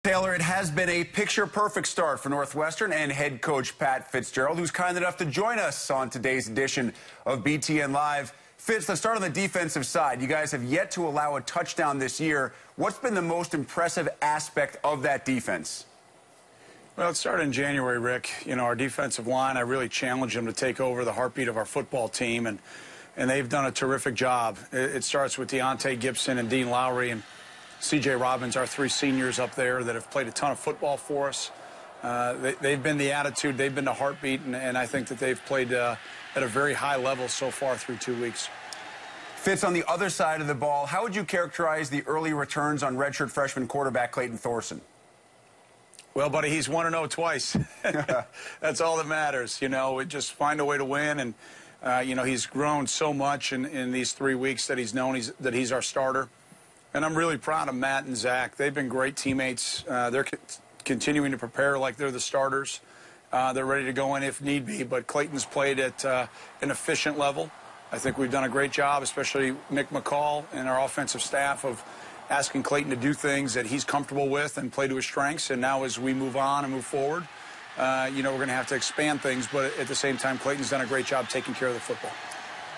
Taylor, it has been a picture-perfect start for Northwestern and head coach Pat Fitzgerald, who's kind enough to join us on today's edition of BTN Live. Fitz, let's start on the defensive side. You guys have yet to allow a touchdown this year. What's been the most impressive aspect of that defense? Well, it started in January, Rick. You know, our defensive line, I really challenged them to take over the heartbeat of our football team, and they've done a terrific job. It starts with Deontay Gibson and Dean Lowry and C.J. Robbins, our three seniors up there that have played a ton of football for us. They've been the attitude, they've been the heartbeat, and I think that they've played at a very high level so far through 2 weeks. Fitz, on the other side of the ball, how would you characterize the early returns on redshirt freshman quarterback Clayton Thorson? Well, buddy, he's 1-0 twice. That's all that matters. You know, just find a way to win, and you know, he's grown so much in these 3 weeks that he's known that he's our starter. And I'm really proud of Matt and Zach. They've been great teammates. They're continuing to prepare like they're the starters. They're ready to go in if need be, but Clayton's played at an efficient level. I think we've done a great job, especially Mick McCall and our offensive staff, of asking Clayton to do things that he's comfortable with and play to his strengths. And now as we move on and move forward, you know, we're going to have to expand things, but at the same time, Clayton's done a great job taking care of the football.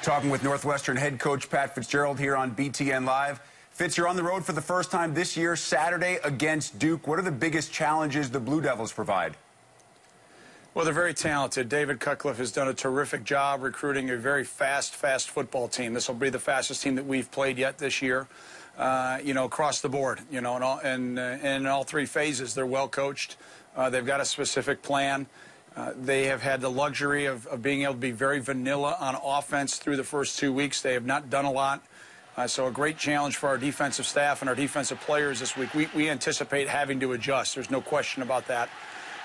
Talking with Northwestern head coach Pat Fitzgerald here on BTN Live. Fitz, you're on the road for the first time this year, Saturday against Duke. What are the biggest challenges the Blue Devils provide? Well, they're very talented. David Cutcliffe has done a terrific job recruiting a very fast football team. This will be the fastest team that we've played yet this year, you know, across the board. You know, and in all three phases, they're well coached. They've got a specific plan. They have had the luxury of being able to be very vanilla on offense through the first 2 weeks. They have not done a lot. So a great challenge for our defensive staff and our defensive players this week. We anticipate having to adjust. There's no question about that.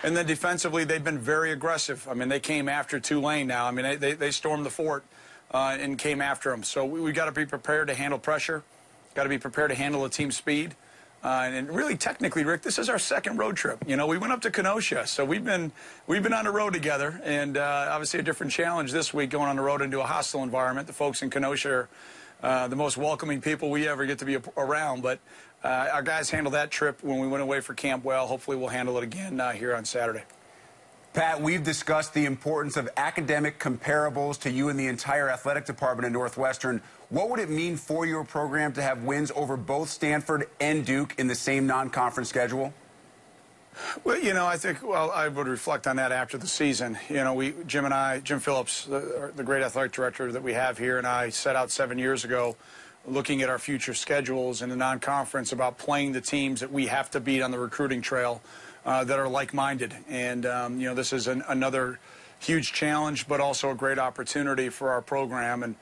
And then defensively, they've been very aggressive. I mean, they came after Tulane now. I mean, they stormed the fort and came after them. So we got to be prepared to handle pressure, got to be prepared to handle the team speed. And really, technically, Rick, this is our second road trip. You know, we went up to Kenosha, so we've been on the road together, and obviously a different challenge this week going on the road into a hostile environment. The folks in Kenosha are the most welcoming people we ever get to be around, but our guys handled that trip when we went away for camp well. Hopefully we'll handle it again here on Saturday. Pat, we've discussed the importance of academic comparables to you and the entire athletic department at Northwestern. What would it mean for your program to have wins over both Stanford and Duke in the same non-conference schedule? Well, you know, I think, well, I would reflect on that after the season. You know, Jim Phillips, the great athletic director that we have here, and I set out 7 years ago looking at our future schedules in the non-conference about playing the teams that we have to beat on the recruiting trail that are like-minded. And, you know, this is another huge challenge, but also a great opportunity for our program. And,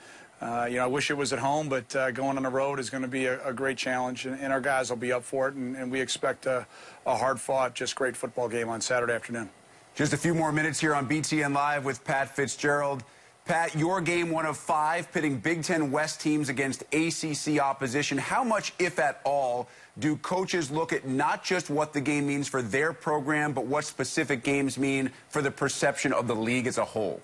you know, I wish it was at home, but going on the road is going to be a great challenge, and our guys will be up for it, and we expect a hard-fought, just great football game on Saturday afternoon. Just a few more minutes here on BTN Live with Pat Fitzgerald. Pat, your game 1 of 5, pitting Big Ten West teams against ACC opposition. How much, if at all, do coaches look at not just what the game means for their program, but what specific games mean for the perception of the league as a whole?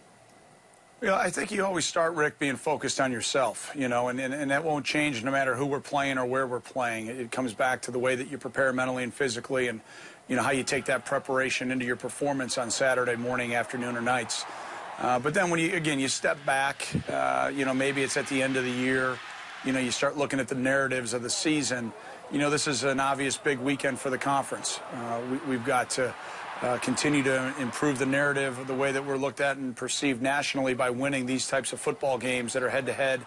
Yeah, I think you always start, Rick, being focused on yourself, you know, and that won't change no matter who we're playing or where we're playing. It comes back to the way that you prepare mentally and physically, and, you know, how you take that preparation into your performance on Saturday morning, afternoon, or nights. But then when you step back, you know, maybe it's at the end of the year, you know, you start looking at the narratives of the season. You know, this is an obvious big weekend for the conference. We've got to continue to improve the narrative of the way that we're looked at and perceived nationally by winning these types of football games that are head-to-head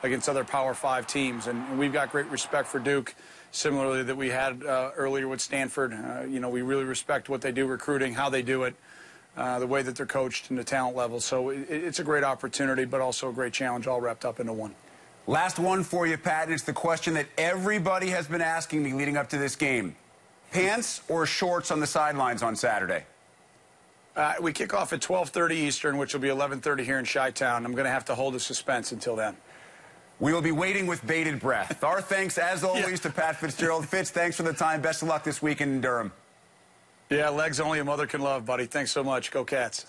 against other Power 5 teams. And we've got great respect for Duke, similarly that we had earlier with Stanford. You know, we really respect what they do recruiting, how they do it, the way that they're coached, and the talent level. So it's a great opportunity, but also a great challenge all wrapped up into one. Last one for you, Pat, and it's the question that everybody has been asking me leading up to this game. Pants or shorts on the sidelines on Saturday? We kick off at 12:30 Eastern, which will be 11:30 here in Chi-Town. I'm going to have to hold the suspense until then. We will be waiting with bated breath. Our thanks, as always, to Pat Fitzgerald. Fitz, thanks for the time. Best of luck this week in Durham. Yeah, legs only a mother can love, buddy. Thanks so much. Go Cats.